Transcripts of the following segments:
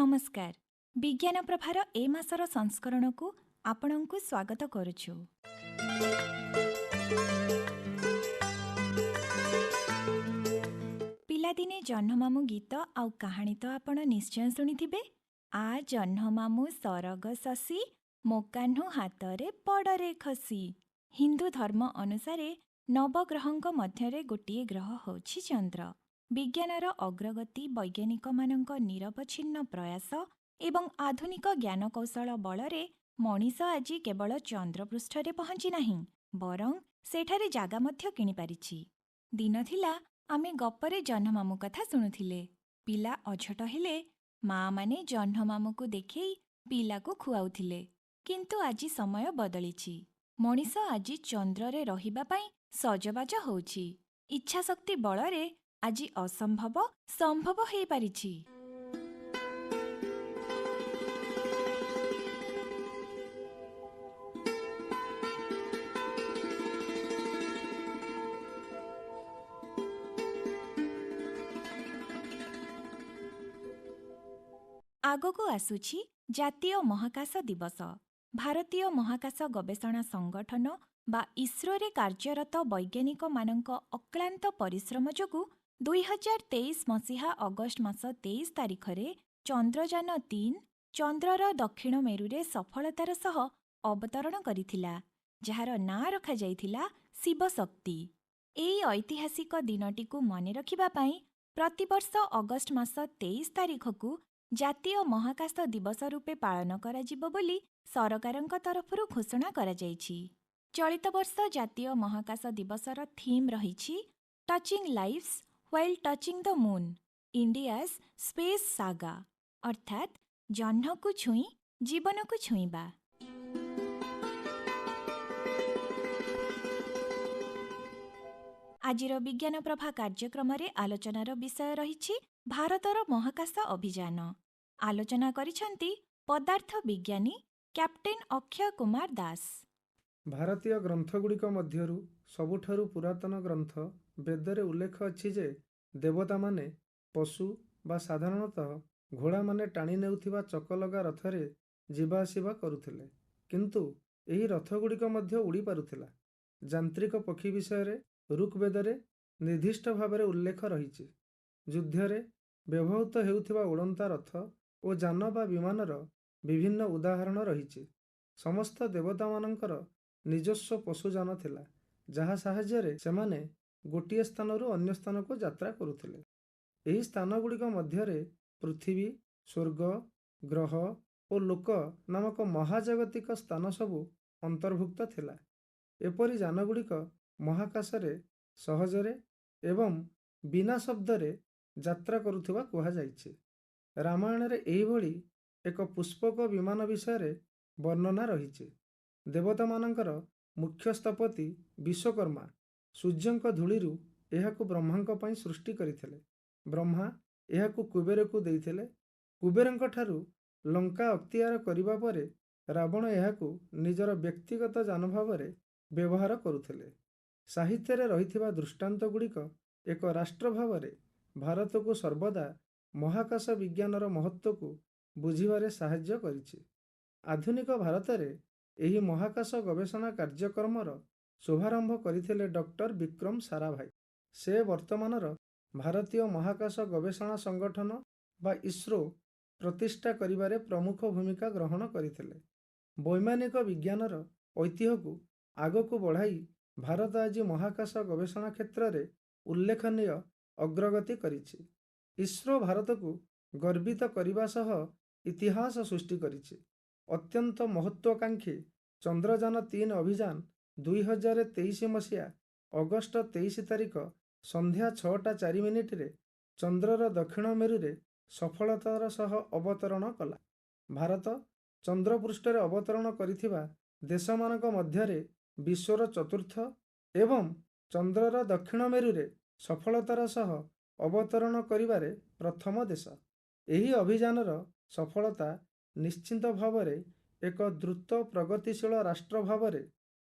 नमस्कार। विज्ञान प्रभार ए मासर संस्करण को आपणଙ୍କୁ स्वागत करुछु। पिलादिने जह्नमामु गीत आउ कहानी तो आपण निश्चय शुणिथिबे। आ जह्नमामु सरग शशी मोकान्हु हातरे पड़रे खसी। हिंदू धर्म अनुसारे नवग्रहंक मध्यरे गोटिए ग्रह होछि चंद्र। विज्ञानर अग्रगति वैज्ञानिक मानक निरवच्छिन्न प्रयास एवं आधुनिक ज्ञान कौशल बलरे मनीष आज केवल चंद्रपृष्ठरे पहुंची नाही, बरं सेठारे जागा मध्य किनि पारिछि। दिन थिला आमे गप्परे जह्नमामु कथा शुणुथिले। पिला अझट हेले माँ माने जह्नमामु को देखै पिला को खुआउथिले। किंतु आज समय बदलिछि। मनीष आज चंद्ररे रहिबा पई सजबाज होउछि। इच्छा शक्ति बलरे आज असंभव संभव हो पारिछि। आगको आसुछि जातीय महाकाश दिवस। भारतीय महाकाश गवेषणा संगठन बा इस्रो रे कार्यरत वैज्ञानिक मानक अक्लांत परिश्रम जोगु 2023 मसीहा अगस्ट मास 23 तारिखरे चंद्रयान 3 चंद्रर दक्षिण मेरुरे सफलतार सह अवतरण करिथिला, जहार नाँ रखा जाइथिला शिवशक्ति। एई ऐतिहासिक दिनटिकु मने रखिबा पई प्रतिवर्ष अगस्ट मास 23 तारिखकु जातीय महाकाश दिवस रूपे पालन कराजिबो बोली सरकारଙ୍କ तरफରୁ घोषणा କରାଯାଇଛି। चलित वर्ष जातीय महाकाश दिवसर थीम रहिछि touching lives while touching the moon, India's space saga, अर्थात जह्न को छुई जीवन को छुईबा। आजिर विज्ञान प्रभा कार्यक्रम रे आलोचनार विषय रहिछि भारतर महाकाश अभियान। आलोचना करिछन्ति पदार्थ विज्ञानी कैप्टेन अक्षय कुमार दास। भारतीय ग्रंथगुड़िक मध्यरु सबुठारु पुरातन ग्रंथ वेदरे उल्लेख अछि जे देवता माने पशु बा साधारणतः घोड़ा माने टाणी नेउथिबा चकलगा रथरे जीवा आसिबा करुथिले, किंतु एही रथगुड़िक मध्य उड़ी पारुथिला। जांत्रिक पक्षी विषय ऋग्वेदरे निर्दिष्ट भावरे उल्लेख रहिछि। युद्धरे व्यवहृत हेउथिबा उड़ंता रथ ओ जान बा विमानर विभिन्न उदाहरण रहिछि। समस्त देवता मानंकर निजस्व पशुजान थिला, जहा साहाय्ୟରେ सेमाने गोटिए स्थानरु अन्य स्थान को यात्रा करुथिले। एही स्थान गुड़िक मध्यरे पृथ्वी, स्वर्ग, ग्रह ओ लोक नामक महाजागतिक स्थान सबु अंतर्भुक्त थिला। एपरि जानगुड़िक महाकाशरे सहजरे एवं बिना शब्दरे यात्रा करुथिबा कुहा जाइछि। रामायणरे एही भଳି एक पुष्पक विमान विषय वर्णना रहिछि। देवता मानंकर मुख्य स्थपति विश्वकर्मा सूर्यंक धूलिरु एहाकु ब्रह्मांक पई सृष्टि करिथिले। ब्रह्मा एहाकु कुबेरकु देइथिले। कुबेरंक ठारु लंका अक्तियार करिबा परे रावण एहाकु निजर व्यक्तिगत जान भावरे व्यवहार करुथिले। साहित्यरे रहिथिबा दृष्टांत गुड़िक एक राष्ट्र भावरे भारतकु सर्वदा महाकाश विज्ञानर महत्वकु बुझिबारे साहाय्य करिछि। आधुनिक भारतरे एही महाकाश गवेषणा कार्यक्रमर शुभारंभ करिथिले डॉक्टर विक्रम साराभाई। से वर्तमानर भारतीय महाकाश गवेषणा संगठन बा इस्रो प्रतिष्ठा करिबारे प्रमुख भूमिका ग्रहण करिथिले। वैमानिक विज्ञानर ऐतिह्यकु आगकु बढ़ाई भारत आज महाकाश गवेषणा क्षेत्ररे उल्लेखनीय अग्रगति करिछि। इस्रो भारतकु गर्वित करिबा सह इतिहास सृष्टि करिछि। अत्यंत महत्वाकांक्षी चंद्रयान 3 अभियान 2023 मसीहा अगस्ट 23 तारिख संध्या 6:04 रे चंद्रर दक्षिण मेरुरे सफलतार सह अवतरण कला। भारत चंद्रपृष्ठरे अवतरण करिथिबा देशमानक मध्यरे विश्वर चतुर्थ एवं चंद्रर दक्षिण मेरुरे सफलतार सह अवतरण करिबारे प्रथम देश। एही अभियानर सफलता निश्चित भावरे एक द्रुत प्रगतिशील राष्ट्र भावरे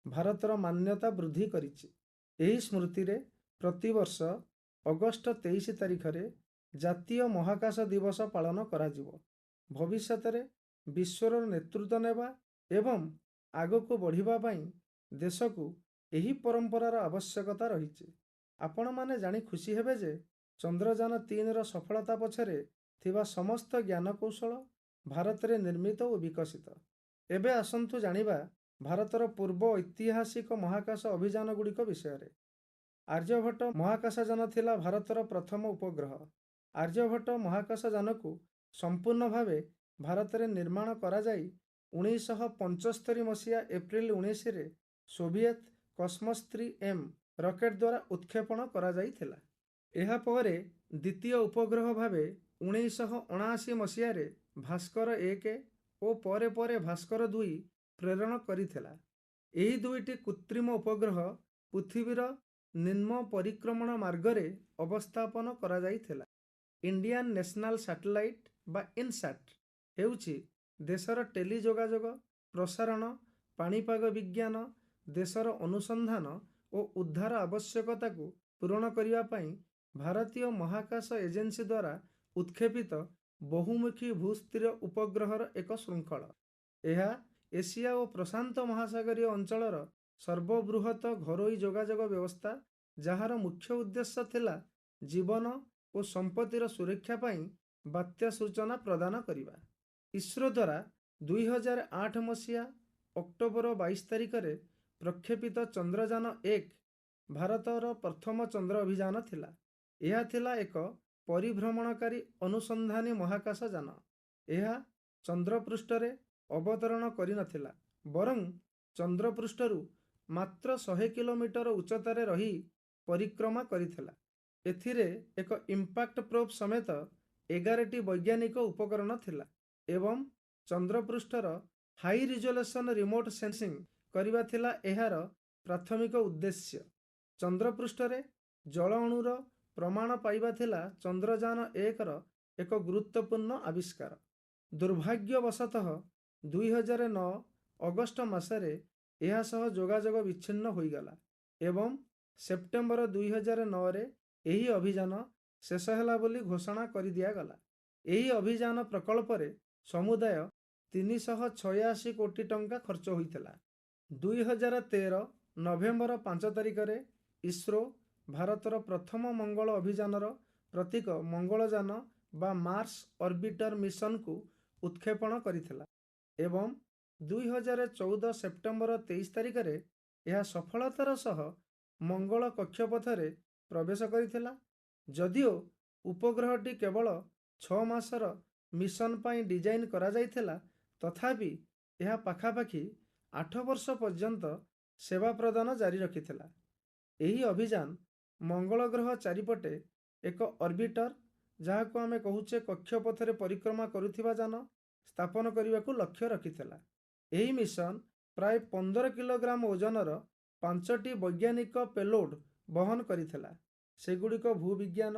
भारतर मान्यता वृद्धि करिछि। एही स्मृतिरे प्रतिवर्ष अगस्ट 23 तारिखरे जातीय महाकाश दिवस पालन कराजिबो। ଭବିଷ୍ୟତରେ ବିଶ୍ୱର ନେତୃତ୍ୱ ନେବା ଏବଂ ଆଗକୁ ବଢ଼ିବା ପାଇଁ ଦେଶକୁ ଏହି ପରମ୍ପରାର ଆବଶ୍ୟକତା ରହିଛି। ଆପଣମାନେ ଜାଣି ଖୁସି ହେବେ ଯେ ଚନ୍ଦ୍ରଯାନ-3ର ସଫଳତା ପଛରେ ଥିବା ସମସ୍ତ ଜ୍ଞାନକୌଶଳ ଭାରତରେ ନିର୍ମିତ ଓ ବିକଶିତ। ଏବେ ଆସନ୍ତୁ ଜାଣିବା ଭାରତର ପୂର୍ବ ଐତିହାସିକ ମହାକାଶ ଅଭିଯାନଗୁଡ଼ିକ ବିଷୟରେ। ଆର୍ଯ୍ୟଭଟ୍ଟ ମହାକାଶଯାନ ଥିଲା ଭାରତର ପ୍ରଥମ ଉପଗ୍ରହ। ଆର୍ଯ୍ୟଭଟ୍ଟ ମହାକାଶଯାନକୁ ସମ୍ପୂର୍ଣ୍ଣ ଭାବେ ଭାରତରେ ନିର୍ମାଣ କରାଯାଇ 1975 ମସିହା ଏପ୍ରିଲ 19ରେ ସୋଭିଏତ୍ କସ୍ମସ୍ 3M ରକେଟ୍ ଦ୍ୱାରା ଉତ୍କ୍ଷେପଣ କରାଯାଇଥିଲା। ଏହାପରେ ଦ୍ୱିତୀୟ ଉପଗ୍ରହ ଭାବେ 1979 ମସିହାରେ ଭାସ୍କର 1 ଓ ପରେ ପରେ ଭାସ୍କର 2 ପ୍ରେରଣ କରିଥିଲା। ଏହି ଦୁଇଟି କୃତ୍ରିମ ଉପଗ୍ରହ ପୃଥିବୀର ନିମ୍ନ ପରିକ୍ରମଣ ମାର୍ଗରେ ଅବସ୍ଥାପନ କରାଯାଇଥିଲା। ଇଣ୍ଡିଆନ୍ ନ୍ୟାସନାଲ୍ ସାଟେଲାଇଟ୍ ବା ଇନସାଟ୍ ହେଉଛି ଦେଶର ଟେଲି ଯୋଗାଯୋଗ, ପ୍ରସାରଣ, ପାଣିପାଗ ବିଜ୍ଞାନ, ଦେଶର ଅନୁସନ୍ଧାନ ଓ ଉଦ୍ଧାର ଆବଶ୍ୟକତାକୁ ପୂରଣ କରିବା ପାଇଁ ଭାରତୀୟ ମହାକାଶ ଏଜେନ୍ସି ଦ୍ୱାରା ଉତ୍କ୍ଷେପିତ ବହୁମୁଖୀ ଭୂସ୍ଥିର ଉପଗ୍ରହର ଏକ ଶୃଙ୍ଖଳ। ଏହା ଏସିଆ ଓ ପ୍ରଶାନ୍ତ ମହାସାଗରୀୟ ଅଞ୍ଚଳର ସର୍ବବୃହତ ଘରୋଇ ଯୋଗାଯୋଗ ବ୍ୟବସ୍ଥା, ଯାହାର ମୁଖ୍ୟ ଉଦ୍ଦେଶ୍ୟ ଥିଲା ଜୀବନ ଓ ସମ୍ପତ୍ତିର ସୁରକ୍ଷା ପାଇଁ ବାତ୍ୟା ସୂଚନା ପ୍ରଦାନ କରିବା। ଇସ୍ରୋ ଦ୍ୱାରା 2008 ମସିହା ଅକ୍ଟୋବର 22 ତାରିଖରେ ପ୍ରକ୍ଷେପିତ ଚନ୍ଦ୍ରଯାନ-1 ଭାରତର ପ୍ରଥମ ଚନ୍ଦ୍ର ଅଭିଯାନ ଥିଲା। ଏହା ଥିଲା ଏକ ପରିଭ୍ରମଣକାରୀ ଅନୁସନ୍ଧାନୀ ମହାକାଶ ଯାନ। ଏହା ଚନ୍ଦ୍ରପୃଷ୍ଠରେ ଅବତରଣ କରିନଥିଲା, ବରଂ ଚନ୍ଦ୍ରପୃଷ୍ଠରୁ ମାତ୍ର 100 କିଲୋମିଟର ଉଚ୍ଚତାରେ ରହି ପରିକ୍ରମା କରିଥିଲା। ଏଥିରେ ଏକ ଇମ୍ପାକ୍ଟ ପ୍ରୋବ୍ ସମେତ 11ଟି ବୈଜ୍ଞାନିକ ଉପକରଣ ଥିଲା ଏବଂ ଚନ୍ଦ୍ରପୃଷ୍ଠର ହାଇ ରିଜୋଲ୍ୟୁସନ୍ ରିମୋଟ୍ ସେନ୍ସିଂ କରିବା ଥିଲା ଏହାର ପ୍ରାଥମିକ ଉଦ୍ଦେଶ୍ୟ। ଚନ୍ଦ୍ରପୃଷ୍ଠରେ ଜଳ ଅଣୁର ପ୍ରମାଣ ପାଇବା ଥିଲା ଚନ୍ଦ୍ରଯାନ-1ର ଏକ ଗୁରୁତ୍ୱପୂର୍ଣ୍ଣ ଆବିଷ୍କାର। ଦୁର୍ଭାଗ୍ୟବଶତଃ 2009 ଅଗଷ୍ଟ ମାସରେ ଏହା ସହ ଯୋଗାଯୋଗ ବିଚ୍ଛିନ୍ନ ହୋଇଗଲା ଏବଂ ସେପ୍ଟେମ୍ବର 2009ରେ ଏହି ଅଭିଯାନ ଶେଷ ହେଲା ବୋଲି ଘୋଷଣା କରିଦିଆଗଲା। ଏହି ଅଭିଯାନ ପ୍ରକଳ୍ପରେ ସମୁଦାୟ 386 କୋଟି ଟଙ୍କା ଖର୍ଚ୍ଚ ହୋଇଥିଲା। 2013 ନଭେମ୍ବର 5 ତାରିଖରେ ଇସ୍ରୋ ଭାରତର ପ୍ରଥମ ମଙ୍ଗଳ ଅଭିଯାନର ପ୍ରତୀକ ମଙ୍ଗଳଯାନ ବା ମାର୍ସ ଅର୍ବିଟର ମିଶନକୁ ଉତ୍କ୍ଷେପଣ କରିଥିଲା ଏବଂ 2014 ସେପ୍ଟେମ୍ବର 23 ତାରିଖରେ ଏହା ସଫଳତାର ସହ ମଙ୍ଗଳ କକ୍ଷପଥରେ ପ୍ରବେଶ କରିଥିଲା। ଯଦିଓ ଉପଗ୍ରହଟି କେବଳ 6 ମାସର ମିଶନ ପାଇଁ ଡିଜାଇନ୍ କରାଯାଇଥିଲା, ତଥାପି ଏହା ପାଖାପାଖି 8 ବର୍ଷ ପର୍ଯ୍ୟନ୍ତ ସେବା ପ୍ରଦାନ ଜାରି ରଖିଥିଲା। ଏହି ଅଭିଯାନ ମଙ୍ଗଳ ଗ୍ରହ ଚାରିପଟେ ଏକ ଅର୍ବିଟର, ଯାହାକୁ ଆମେ କହୁଛେ କକ୍ଷପଥରେ ପରିକ୍ରମା କରୁଥିବା ଯାନ, ସ୍ଥାପନ କରିବାକୁ ଲକ୍ଷ୍ୟ ରଖିଥିଲା। ଏହି ମିଶନ ପ୍ରାୟ 15 କିଲୋଗ୍ରାମ ଓଜନର 5ଟି ବୈଜ୍ଞାନିକ ପେଲୋଡ୍ ବହନ କରିଥିଲା। ସେଗୁଡ଼ିକ ଭୂବିଜ୍ଞାନ,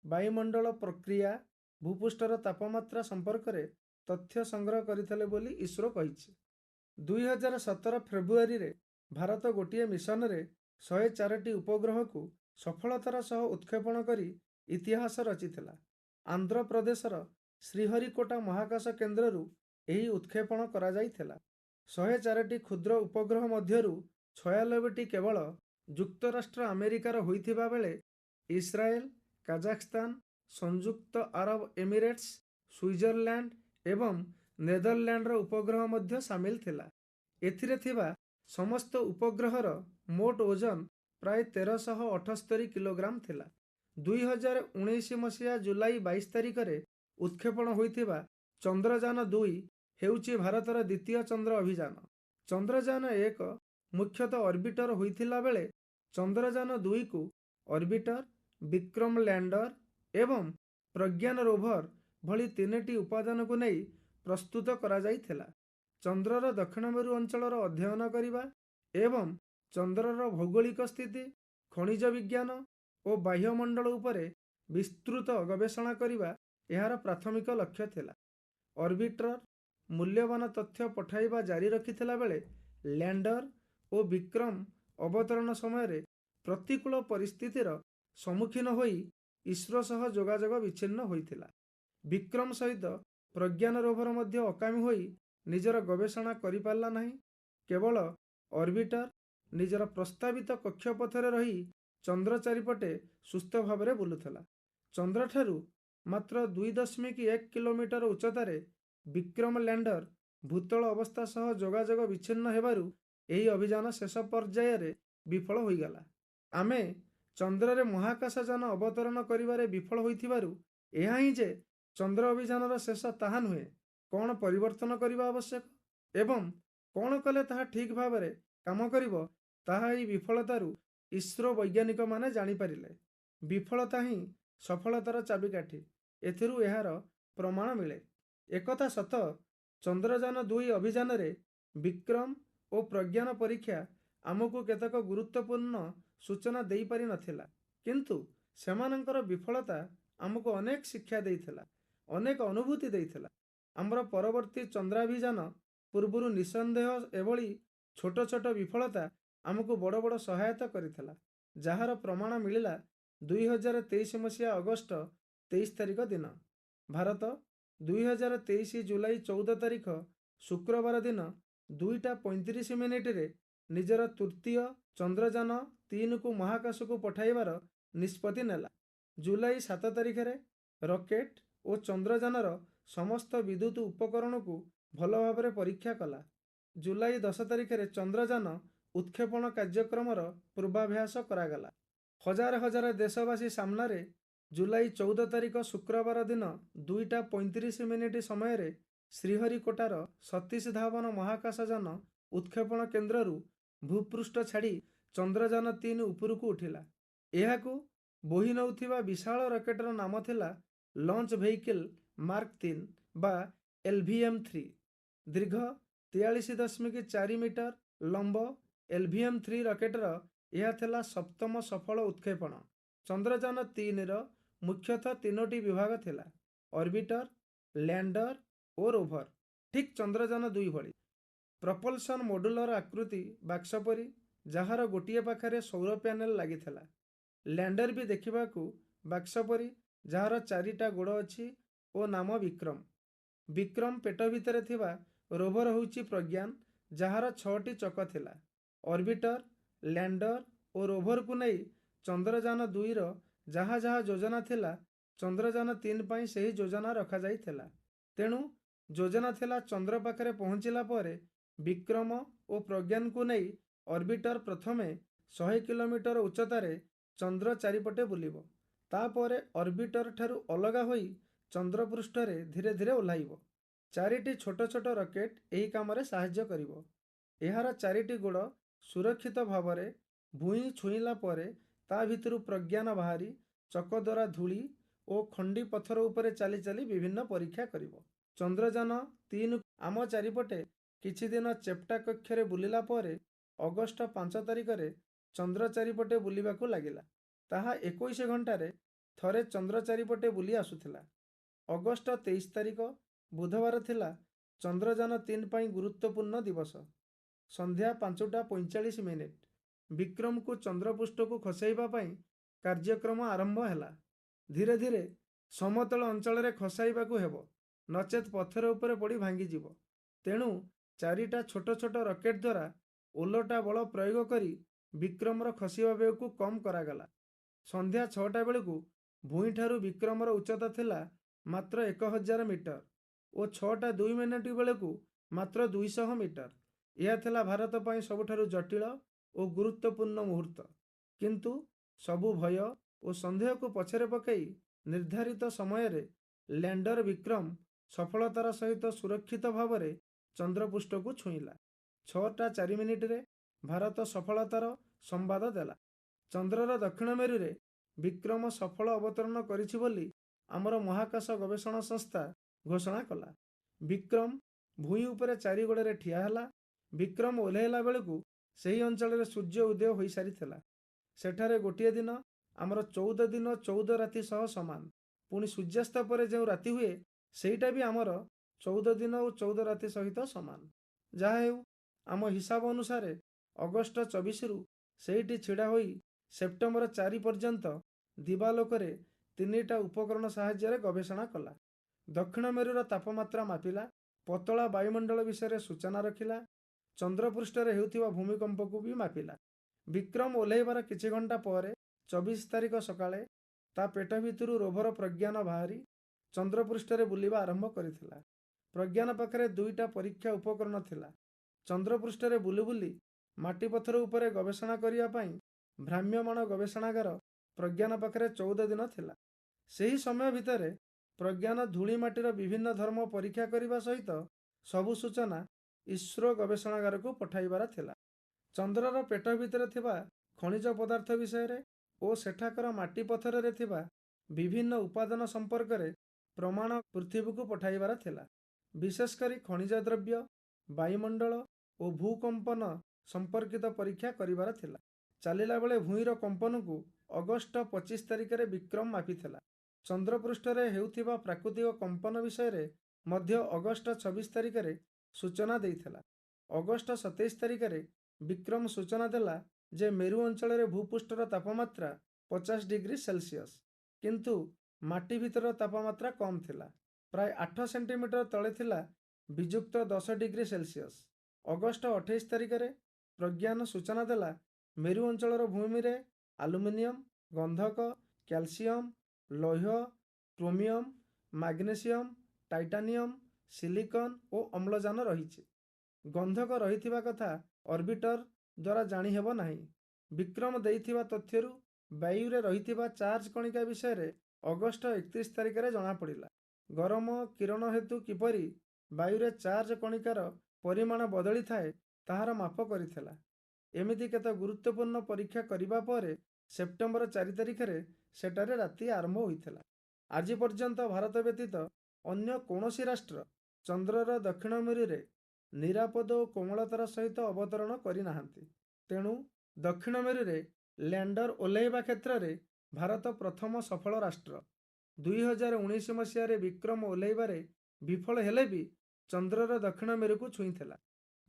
ବାୟୁମଣ୍ଡଳ ପ୍ରକ୍ରିୟା, ଭୂପୃଷ୍ଠର ତାପମାତ୍ରା ସମ୍ପର୍କରେ ତଥ୍ୟ ସଂଗ୍ରହ କରିଥିଲେ ବୋଲି ଇସ୍ରୋ କହିଛି। 2017 ଫେବୃଆରୀରେ ଭାରତ ଗୋଟିଏ ମିଶନରେ 104ଟି ଉପଗ୍ରହକୁ ସଫଳତାର ସହ ଉତ୍କ୍ଷେପଣ କରି ଇତିହାସ ରଚିଥିଲା। ଆନ୍ଧ୍ରପ୍ରଦେଶର ଶ୍ରୀହରିକୋଟା ମହାକାଶ କେନ୍ଦ୍ରରୁ ଏହି ଉତ୍କ୍ଷେପଣ କରାଯାଇଥିଲା। 104ଟି କ୍ଷୁଦ୍ର ଉପଗ୍ରହ ମଧ୍ୟରୁ 96ଟି କେବଳ ଯୁକ୍ତରାଷ୍ଟ୍ର ଆମେରିକାର ହୋଇଥିବା ବେଳେ ଇସ୍ରାଏଲ, କାଜାଖସ୍ତାନ, ସଂଯୁକ୍ତ ଆରବ ଏମିରେଟ୍ସ, ସୁଇଜରଲ୍ୟାଣ୍ଡ ଏବଂ ନେଦରଲ୍ୟାଣ୍ଡର ଉପଗ୍ରହ ମଧ୍ୟ ସାମିଲ ଥିଲା। ଏଥିରେ ଥିବା ସମସ୍ତ ଉପଗ୍ରହର ମୋଟ ଓଜନ ପ୍ରାୟ 1378 କିଲୋଗ୍ରାମ ଥିଲା। 2019 ମସିହା ଜୁଲାଇ 22 ତାରିଖରେ ଉତ୍କ୍ଷେପଣ ହୋଇଥିବା ଚନ୍ଦ୍ରଯାନ-2 ହେଉଛି ଭାରତର ଦ୍ୱିତୀୟ ଚନ୍ଦ୍ର ଅଭିଯାନ। ଚନ୍ଦ୍ରଯାନ-1 ମୁଖ୍ୟତଃ ଅର୍ବିଟର ହୋଇଥିଲା ବେଳେ ଚନ୍ଦ୍ରଯାନ-2କୁ ଅର୍ବିଟର, ବିକ୍ରମ ଲ୍ୟାଣ୍ଡର ଏବଂ ପ୍ରଜ୍ଞାନ ରୋଭର ଭଳି 3ଟି ଉପାଦାନକୁ ନେଇ ପ୍ରସ୍ତୁତ କରାଯାଇଥିଲା। ଚନ୍ଦ୍ରର ଦକ୍ଷିଣ ମେରୁ ଅଞ୍ଚଳର ଅଧ୍ୟୟନ କରିବା ଏବଂ ଚନ୍ଦ୍ରର ଭୌଗୋଳିକ ସ୍ଥିତି, ଖଣିଜ ବିଜ୍ଞାନ ଓ ବାହ୍ୟମଣ୍ଡଳ ଉପରେ ବିସ୍ତୃତ ଗବେଷଣା କରିବା ଏହାର ପ୍ରାଥମିକ ଲକ୍ଷ୍ୟ ଥିଲା। ଅର୍ବିଟର ମୂଲ୍ୟବାନ ତଥ୍ୟ ପଠାଇବା ଜାରି ରଖିଥିଲା ବେଳେ ଲ୍ୟାଣ୍ଡର ଓ ବିକ୍ରମ ଅବତରଣ ସମୟରେ ପ୍ରତିକୂଳ ପରିସ୍ଥିତିର ସମ୍ମୁଖୀନ ହୋଇ ଇସ୍ରୋ ସହ ଯୋଗାଯୋଗ ବିଚ୍ଛିନ୍ନ ହୋଇଥିଲା। ବିକ୍ରମ ସହିତ ପ୍ରଜ୍ଞାନ ରୋଭର ମଧ୍ୟ ଅକାମୀ ହୋଇ ନିଜର ଗବେଷଣା କରିପାରିଲା ନାହିଁ। କେବଳ ଅର୍ବିଟର ନିଜର ପ୍ରସ୍ତାବିତ କକ୍ଷପଥରେ ରହି ଚନ୍ଦ୍ର ଚାରିପଟେ ସୁସ୍ଥ ଭାବରେ ବୁଲୁଥିଲା। ଚନ୍ଦ୍ରଠାରୁ ମାତ୍ର 2.1 କିଲୋମିଟର ଉଚ୍ଚତାରେ ବିକ୍ରମ ଲ୍ୟାଣ୍ଡର ଭୂତଳ ଅବସ୍ଥା ସହ ଯୋଗାଯୋଗ ବିଚ୍ଛିନ୍ନ ହେବାରୁ ଏହି ଅଭିଯାନ ଶେଷ ପର୍ଯ୍ୟାୟରେ ବିଫଳ ହୋଇଗଲା। ଆମେ ଚନ୍ଦ୍ରରେ ମହାକାଶଯାନ ଅବତରଣ କରିବାରେ ବିଫଳ ହୋଇଥିବାରୁ ଏହା ହିଁ ଯେ ଚନ୍ଦ୍ର ଅଭିଯାନର ଶେଷ ତାହା ନୁହେଁ, କ'ଣ ପରିବର୍ତ୍ତନ କରିବା ଆବଶ୍ୟକ ଏବଂ କ'ଣ କଲେ ତାହା ଠିକ୍ ଭାବରେ କାମ କରିବ, ତାହା ଏହି ବିଫଳତାରୁ ଇସ୍ରୋ ବୈଜ୍ଞାନିକମାନେ ଜାଣିପାରିଲେ। ବିଫଳତା ହିଁ ସଫଳତାର ଚାବିକାଠି, ଏଥିରୁ ଏହାର ପ୍ରମାଣ ମିଳେ। ଏକଥା ସତ, ଚନ୍ଦ୍ରଯାନ-2 ଅଭିଯାନରେ ବିକ୍ରମ ଓ ପ୍ରଜ୍ଞାନ ପରୀକ୍ଷା ଆମକୁ କେତେକ ଗୁରୁତ୍ୱପୂର୍ଣ୍ଣ ସୂଚନା ଦେଇପାରିନଥିଲା, କିନ୍ତୁ ସେମାନଙ୍କର ବିଫଳତା ଆମକୁ ଅନେକ ଶିକ୍ଷା ଦେଇଥିଲା, ଅନେକ ଅନୁଭୂତି ଦେଇଥିଲା। ଆମର ପରବର୍ତ୍ତୀ ଚନ୍ଦ୍ରାଭିଯାନ ପୂର୍ବରୁ ନିଃସନ୍ଦେହ ଏଭଳି ଛୋଟ ଛୋଟ ବିଫଳତା ଆମକୁ ବଡ଼ ବଡ଼ ସହାୟତା କରିଥିଲା, ଯାହାର ପ୍ରମାଣ ମିଳିଲା 2023 ମସିହା ଅଗଷ୍ଟ 23 ତାରିଖ ଦିନ। ଭାରତ 2023 ଜୁଲାଇ 14 ତାରିଖ ଶୁକ୍ରବାର ଦିନ 2:35 ନିଜର ତୃତୀୟ ଚନ୍ଦ୍ରଯାନ-3କୁ ମହାକାଶକୁ ପଠାଇବାର ନିଷ୍ପତ୍ତି ନେଲା। ଜୁଲାଇ 7 ତାରିଖରେ ରକେଟ୍ ଓ ଚନ୍ଦ୍ରଯାନର ସମସ୍ତ ବିଦ୍ୟୁତ୍ ଉପକରଣକୁ ଭଲ ଭାବରେ ପରୀକ୍ଷା କଲା। ଜୁଲାଇ 10 ତାରିଖରେ ଚନ୍ଦ୍ରଯାନ ଉତ୍କ୍ଷେପଣ କାର୍ଯ୍ୟକ୍ରମର ପୂର୍ବାଭ୍ୟାସ କରାଗଲା। ହଜାର ହଜାର ଦେଶବାସୀ ସାମ୍ନାରେ ଜୁଲାଇ 14 ତାରିଖ ଶୁକ୍ରବାର ଦିନ 2:35 ସମୟରେ ଶ୍ରୀହରିକୋଟାର ସତୀଶ ଧାୱନ ମହାକାଶଯାନ ଉତ୍କ୍ଷେପଣ କେନ୍ଦ୍ରରୁ ଭୂପୃଷ୍ଠ ଛାଡ଼ି ଚନ୍ଦ୍ରଯାନ-3 ଉପରକୁ ଉଠିଲା। ଏହାକୁ ବୋହି ନେଉଥିବା ବିଶାଳ ରକେଟର ନାମ ଥିଲା ଲଞ୍ଚ ଭେହିକିଲ୍ ମାର୍କ-3 ବା LVM-3। ଦୀର୍ଘ 43.4 ମିଟର ଲମ୍ବ LVM-3 ରକେଟର ଏହା ଥିଲା ସପ୍ତମ ସଫଳ ଉତ୍କ୍ଷେପଣ। ଚନ୍ଦ୍ରଯାନ-3ର ମୁଖ୍ୟତଃ 3ଟି ବିଭାଗ ଥିଲା: ଅର୍ବିଟର, ଲ୍ୟାଣ୍ଡର ଓ ରୋଭର। ଠିକ୍ ଚନ୍ଦ୍ରଯାନ-2 ଭଳି ପ୍ରପଲସନ୍ ମଡ୍ୟୁଲର ଆକୃତି ବାକ୍ସ ପରି, ଯାହାର ଗୋଟିଏ ପାଖରେ ସୌର ପ୍ୟାନେଲ ଲାଗିଥିଲା। ଲ୍ୟାଣ୍ଡର ବି ଦେଖିବାକୁ ବାକ୍ସ ପରି, ଯାହାର 4ଟା ଗୋଡ଼ ଅଛି ଓ ନାମ ବିକ୍ରମ। ବିକ୍ରମ ପେଟ ଭିତରେ ଥିବା ରୋଭର ହେଉଛି ପ୍ରଜ୍ଞାନ, ଯାହାର 6ଟି ଚକ ଥିଲା। ଅର୍ବିଟର, ଲ୍ୟାଣ୍ଡର ଓ ରୋଭରକୁ ନେଇ ଚନ୍ଦ୍ରଯାନ-2ର ଯାହା ଯାହା ଯୋଜନା ଥିଲା, ଚନ୍ଦ୍ରଯାନ-3 ପାଇଁ ସେହି ଯୋଜନା ରଖାଯାଇଥିଲା। ତେଣୁ ଯୋଜନା ଥିଲା ଚନ୍ଦ୍ର ପାଖରେ ପହଞ୍ଚିଲା ପରେ ବିକ୍ରମ ଓ ପ୍ରଜ୍ଞାନକୁ ନେଇ ଅର୍ବିଟର ପ୍ରଥମେ 100 କିଲୋମିଟର ଉଚ୍ଚତାରେ ଚନ୍ଦ୍ର ଚାରିପଟେ ବୁଲିବ। ତାପରେ ଅର୍ବିଟର ଠାରୁ ଅଲଗା ହୋଇ ଚନ୍ଦ୍ରପୃଷ୍ଠରେ ଧୀରେ ଧୀରେ ଓହ୍ଲାଇବ। 4ଟି ଛୋଟ ଛୋଟ ରକେଟ୍ ଏହି କାମରେ ସାହାଯ୍ୟ କରିବ। ଏହାର 4ଟି ଗୋଡ଼ ସୁରକ୍ଷିତ ଭାବରେ ଭୂଇଁ ଛୁଇଁଲା ପରେ ତା ଭିତରୁ ପ୍ରଜ୍ଞାନ ବାହାରି ଚକ ଦ୍ୱାରା ଧୂଳି ଓ ଖଣ୍ଡି ପଥର ଉପରେ ଚାଲି ଚାଲି ବିଭିନ୍ନ ପରୀକ୍ଷା କରିବ। ଚନ୍ଦ୍ରଯାନ-3 ଆମ ଚାରିପଟେ କିଛି ଦିନ ଚେପ୍ଟା କକ୍ଷରେ ବୁଲିଲା ପରେ ଅଗଷ୍ଟ 5 ତାରିଖରେ ଚନ୍ଦ୍ର ଚାରିପଟେ ବୁଲିବାକୁ ଲାଗିଲା। ତାହା 21 ଘଣ୍ଟାରେ ଥରେ ଚନ୍ଦ୍ର ଚାରିପଟେ ବୁଲି ଆସୁଥିଲା। ଅଗଷ୍ଟ 23 ତାରିଖ ବୁଧବାର ଥିଲା ଚନ୍ଦ୍ରଯାନ-3 ପାଇଁ ଗୁରୁତ୍ୱପୂର୍ଣ୍ଣ ଦିବସ। ସନ୍ଧ୍ୟା 5:45 ବିକ୍ରମକୁ ଚନ୍ଦ୍ରପୃଷ୍ଠକୁ ଖସାଇବା ପାଇଁ କାର୍ଯ୍ୟକ୍ରମ ଆରମ୍ଭ ହେଲା। ଧୀରେ ଧୀରେ ସମତଳ ଅଞ୍ଚଳରେ ଖସାଇବାକୁ ହେବ, ନଚେତ୍ ପଥର ଉପରେ ପଡ଼ି ଭାଙ୍ଗିଯିବ। ତେଣୁ 4ଟା ଛୋଟ ଛୋଟ ରକେଟ୍ ଦ୍ୱାରା ଓଲଟା ବଳ ପ୍ରୟୋଗ କରି ବିକ୍ରମର ଖସିବା ବେଗକୁ କମ୍ କରାଗଲା। ସନ୍ଧ୍ୟା 6ଟା ବେଳକୁ ଭୂଇଁଠାରୁ ବିକ୍ରମର ଉଚ୍ଚତା ଥିଲା ମାତ୍ର 1000 ମିଟର ଓ 6:02 ବେଳକୁ ମାତ୍ର 200 ମିଟର। ଏହା ଥିଲା ଭାରତ ପାଇଁ ସବୁଠାରୁ ଜଟିଳ ଓ ଗୁରୁତ୍ୱପୂର୍ଣ୍ଣ ମୁହୂର୍ତ୍ତ। କିନ୍ତୁ ସବୁ ଭୟ ଓ ସନ୍ଦେହକୁ ପଛରେ ପକାଇ ନିର୍ଦ୍ଧାରିତ ସମୟରେ ଲ୍ୟାଣ୍ଡର ବିକ୍ରମ ସଫଳତାର ସହିତ ସୁରକ୍ଷିତ ଭାବରେ ଚନ୍ଦ୍ରପୃଷ୍ଠକୁ ଛୁଇଁଲା। 6:04 ଭାରତ ସଫଳତାର ସମ୍ବାଦ ଦେଲା। ଚନ୍ଦ୍ରର ଦକ୍ଷିଣ ମେରୁରେ ବିକ୍ରମ ସଫଳ ଅବତରଣ କରିଛି ବୋଲି ଆମର ମହାକାଶ ଗବେଷଣା ସଂସ୍ଥା ଘୋଷଣା କଲା। ବିକ୍ରମ ଭୂଇଁ ଉପରେ 4 ଗୋଡ଼ରେ ଠିଆ ହେଲା। ବିକ୍ରମ ଓହ୍ଲାଇଲା ବେଳକୁ ସେହି ଅଞ୍ଚଳରେ ସୂର୍ଯ୍ୟ ଉଦୟ ହୋଇସାରିଥିଲା। ସେଠାରେ ଗୋଟିଏ ଦିନ ଆମର 14 ଦିନ 14 ରାତି ସହ ସମାନ। ପୁଣି ସୂର୍ଯ୍ୟାସ୍ତ ପରେ ଯେଉଁ ରାତି ହୁଏ, ସେଇଟା ବି ଆମର 14 ଦିନ ଓ 14 ରାତି ସହିତ ସମାନ। ଯାହା ହେଉ, ଆମ ହିସାବ ଅନୁସାରେ ଅଗଷ୍ଟ 24ରୁ ସେଇଠି ଛିଡ଼ା ହୋଇ ସେପ୍ଟେମ୍ବର 4 ପର୍ଯ୍ୟନ୍ତ ଦିବାଲୋକରେ 3ଟା ଉପକରଣ ସାହାଯ୍ୟରେ ଗବେଷଣା କଲା। ଦକ୍ଷିଣ ମେରୁର ତାପମାତ୍ରା ମାପିଲା, ପତଳା ବାୟୁମଣ୍ଡଳ ବିଷୟରେ ସୂଚନା ରଖିଲା, ଚନ୍ଦ୍ରପୃଷ୍ଠରେ ହେଉଥିବା ଭୂମିକମ୍ପକୁ ବି ମାପିଲା। ବିକ୍ରମ ଓହ୍ଲାଇବାର କିଛି ଘଣ୍ଟା ପରେ 24 ତାରିଖ ସକାଳେ ତା ପେଟ ଭିତରୁ ରୋଭର ପ୍ରଜ୍ଞାନ ବାହାରି ଚନ୍ଦ୍ରପୃଷ୍ଠରେ ବୁଲିବା ଆରମ୍ଭ କରିଥିଲା। ପ୍ରଜ୍ଞାନ ପାଖରେ 2ଟା ପରୀକ୍ଷା ଉପକରଣ ଥିଲା। ଚନ୍ଦ୍ରପୃଷ୍ଠରେ ବୁଲି ବୁଲି ମାଟି ପଥର ଉପରେ ଗବେଷଣା କରିବା ପାଇଁ ଭ୍ରାମ୍ୟମାଣ ଗବେଷଣାଗାର ପ୍ରଜ୍ଞାନ ପାଖରେ 14 ଦିନ ଥିଲା। ସେହି ସମୟ ଭିତରେ ପ୍ରଜ୍ଞାନ ଧୂଳି ମାଟିର ବିଭିନ୍ନ ଧର୍ମ ପରୀକ୍ଷା କରିବା ସହିତ ସବୁ ସୂଚନା ଇସ୍ରୋ ଗବେଷଣାଗାରକୁ ପଠାଇବାର ଥିଲା। ଚନ୍ଦ୍ରର ପେଟ ଭିତରେ ଥିବା ଖଣିଜ ପଦାର୍ଥ ବିଷୟରେ ଓ ସେଠାକାର ମାଟି ପଥରରେ ଥିବା ବିଭିନ୍ନ ଉପାଦାନ ସମ୍ପର୍କରେ ପ୍ରମାଣ ପୃଥିବୀକୁ ପଠାଇବାର ଥିଲା। ବିଶେଷ କରି ଖଣିଜ ଦ୍ରବ୍ୟ, ବାୟୁମଣ୍ଡଳ ଓ ଭୂକମ୍ପନ ସମ୍ପର୍କିତ ପରୀକ୍ଷା କରିବାର ଥିଲା। ଚାଲିଲା ବେଳେ ଭୂଇଁର କମ୍ପନକୁ ଅଗଷ୍ଟ 25 ତାରିଖରେ ବିକ୍ରମ ମାପିଥିଲା। ଚନ୍ଦ୍ରପୃଷ୍ଠରେ ହେଉଥିବା ପ୍ରାକୃତିକ କମ୍ପନ ବିଷୟରେ ମଧ୍ୟ ଅଗଷ୍ଟ 26 ତାରିଖରେ ସୂଚନା ଦେଇଥିଲା। ଅଗଷ୍ଟ 27 ତାରିଖରେ ବିକ୍ରମ ସୂଚନା ଦେଲା ଯେ ମେରୁ ଅଞ୍ଚଳରେ ଭୂପୃଷ୍ଠର ତାପମାତ୍ରା 50 ଡିଗ୍ରୀ ସେଲସିୟସ୍, କିନ୍ତୁ ମାଟି ଭିତରର ତାପମାତ୍ରା କମ୍ ଥିଲା। ପ୍ରାୟ 8 ସେଣ୍ଟିମିଟର ତଳେ ଥିଲା ବିଯୁକ୍ତ 10 ଡିଗ୍ରୀ ସେଲସିୟସ୍। ଅଗଷ୍ଟ 28 ତାରିଖରେ ପ୍ରଜ୍ଞାନ ସୂଚନା ଦେଲା ମେରୁ ଅଞ୍ଚଳର ଭୂମିରେ ଆଲୁମିନିୟମ, ଗନ୍ଧକ, କ୍ୟାଲସିୟମ, ଲୌହ, କ୍ରୋମିୟମ, ମାଗ୍ନେସିୟମ, ଟାଇଟାନିୟମ, ସିଲିକନ ଓ ଅମ୍ଳଜାନ ରହିଛି। ଗନ୍ଧକ ରହିଥିବା କଥା ଅର୍ବିଟର ଦ୍ୱାରା ଜାଣିହେବ ନାହିଁ। ବିକ୍ରମ ଦେଇଥିବା ତଥ୍ୟରୁ ବାୟୁରେ ରହିଥିବା ଚାର୍ଜ କଣିକା ବିଷୟରେ ଅଗଷ୍ଟ 31 ତାରିଖରେ ଜଣାପଡ଼ିଲା। ଗରମ କିରଣ ହେତୁ କିପରି ବାୟୁରେ ଚାର୍ଜ କଣିକାର ପରିମାଣ ବଦଳିଥାଏ ତାହାର ମାପ କରିଥିଲା। ଏମିତି କେତେ ଗୁରୁତ୍ୱପୂର୍ଣ୍ଣ ପରୀକ୍ଷା କରିବା ପରେ ସେପ୍ଟେମ୍ବର 4 ତାରିଖରେ ସେଠାରେ ରାତି ଆରମ୍ଭ ହୋଇଥିଲା। ଆଜି ପର୍ଯ୍ୟନ୍ତ ଭାରତ ବ୍ୟତୀତ ଅନ୍ୟ କୌଣସି ରାଷ୍ଟ୍ର ଚନ୍ଦ୍ରର ଦକ୍ଷିଣ ମେରୁରେ ନିରାପଦ ଓ କୋମଳତାର ସହିତ ଅବତରଣ କରିନାହାନ୍ତି। ତେଣୁ ଦକ୍ଷିଣ ମେରୁରେ ଲ୍ୟାଣ୍ଡର ଓହ୍ଲାଇବା କ୍ଷେତ୍ରରେ ଭାରତ ପ୍ରଥମ ସଫଳ ରାଷ୍ଟ୍ର। 2019 ମସିହାରେ ବିକ୍ରମ ଓହ୍ଲାଇବାରେ ବିଫଳ ହେଲେ ବି ଚନ୍ଦ୍ରର ଦକ୍ଷିଣ ମେରୁକୁ ଛୁଇଁଥିଲା।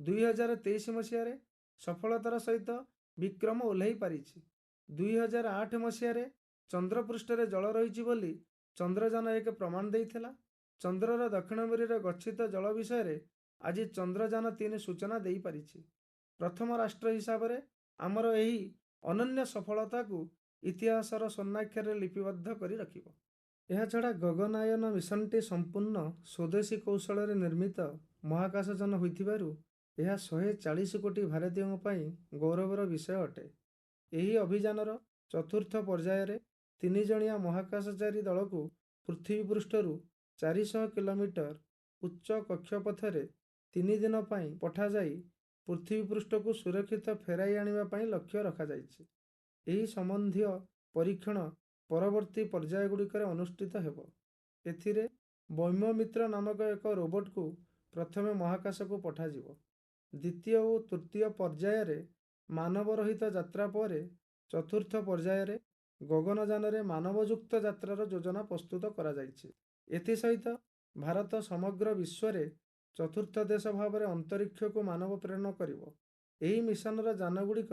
2023 ମସିହାରେ ସଫଳତାର ସହିତ ବିକ୍ରମ ଓହ୍ଲାଇ ପାରିଛି। 2008 ମସିହାରେ ଚନ୍ଦ୍ରପୃଷ୍ଠରେ ଜଳ ରହିଛି ବୋଲି ଚନ୍ଦ୍ରଯାନ-1 ପ୍ରମାଣ ଦେଇଥିଲା। ଚନ୍ଦ୍ରର ଦକ୍ଷିଣ ମେରୁରେ ଗଚ୍ଛିତ ଜଳ ବିଷୟରେ ଆଜି ଚନ୍ଦ୍ରଯାନ-3 ସୂଚନା ଦେଇପାରିଛି। ପ୍ରଥମ ରାଷ୍ଟ୍ର ହିସାବରେ ଆମର ଏହି ଅନନ୍ୟ ସଫଳତାକୁ ଇତିହାସର ସ୍ୱର୍ଣ୍ଣାକ୍ଷରରେ ଲିପିବଦ୍ଧ କରି ରଖିବ। ଏହାଛଡ଼ା ଗଗନାୟନ ମିଶନଟି ସମ୍ପୂର୍ଣ୍ଣ ସ୍ୱଦେଶୀ କୌଶଳରେ ନିର୍ମିତ ମହାକାଶଯାନ ହୋଇଥିବାରୁ ଏହା 140 କୋଟି ଭାରତୀୟଙ୍କ ପାଇଁ ଗୌରବର ବିଷୟ ଅଟେ। ଏହି ଅଭିଯାନର ଚତୁର୍ଥ ପର୍ଯ୍ୟାୟରେ 3 ଜଣିଆ ମହାକାଶଚାରୀ ଦଳକୁ ପୃଥିବୀ ପୃଷ୍ଠରୁ 400 କିଲୋମିଟର ଉଚ୍ଚ କକ୍ଷପଥରେ 3 ଦିନ ପାଇଁ ପଠାଯାଇ ପୃଥିବୀ ପୃଷ୍ଠକୁ ସୁରକ୍ଷିତ ଫେରାଇ ଆଣିବା ପାଇଁ ଲକ୍ଷ୍ୟ ରଖାଯାଇଛି। ଏହି ସମ୍ବନ୍ଧୀୟ ପରୀକ୍ଷଣ ପରବର୍ତ୍ତୀ ପର୍ଯ୍ୟାୟଗୁଡ଼ିକରେ ଅନୁଷ୍ଠିତ ହେବ। ଏଥିରେ ବୈମମିତ୍ର ନାମକ ଏକ ରୋବଟକୁ ପ୍ରଥମେ ମହାକାଶକୁ ପଠାଯିବ। ଦ୍ୱିତୀୟ ଓ ତୃତୀୟ ପର୍ଯ୍ୟାୟରେ ମାନବରହିତ ଯାତ୍ରା ପରେ ଚତୁର୍ଥ ପର୍ଯ୍ୟାୟରେ ଗଗନଯାନରେ ମାନବଯୁକ୍ତ ଯାତ୍ରାର ଯୋଜନା ପ୍ରସ୍ତୁତ କରାଯାଇଛି। ଏଥିସହିତ ଭାରତ ସମଗ୍ର ବିଶ୍ୱରେ ଚତୁର୍ଥ ଦେଶ ଭାବରେ ଅନ୍ତରିକ୍ଷକୁ ମାନବ ପ୍ରେରଣ କରିବ। ଏହି ମିଶନର ଯାନଗୁଡ଼ିକ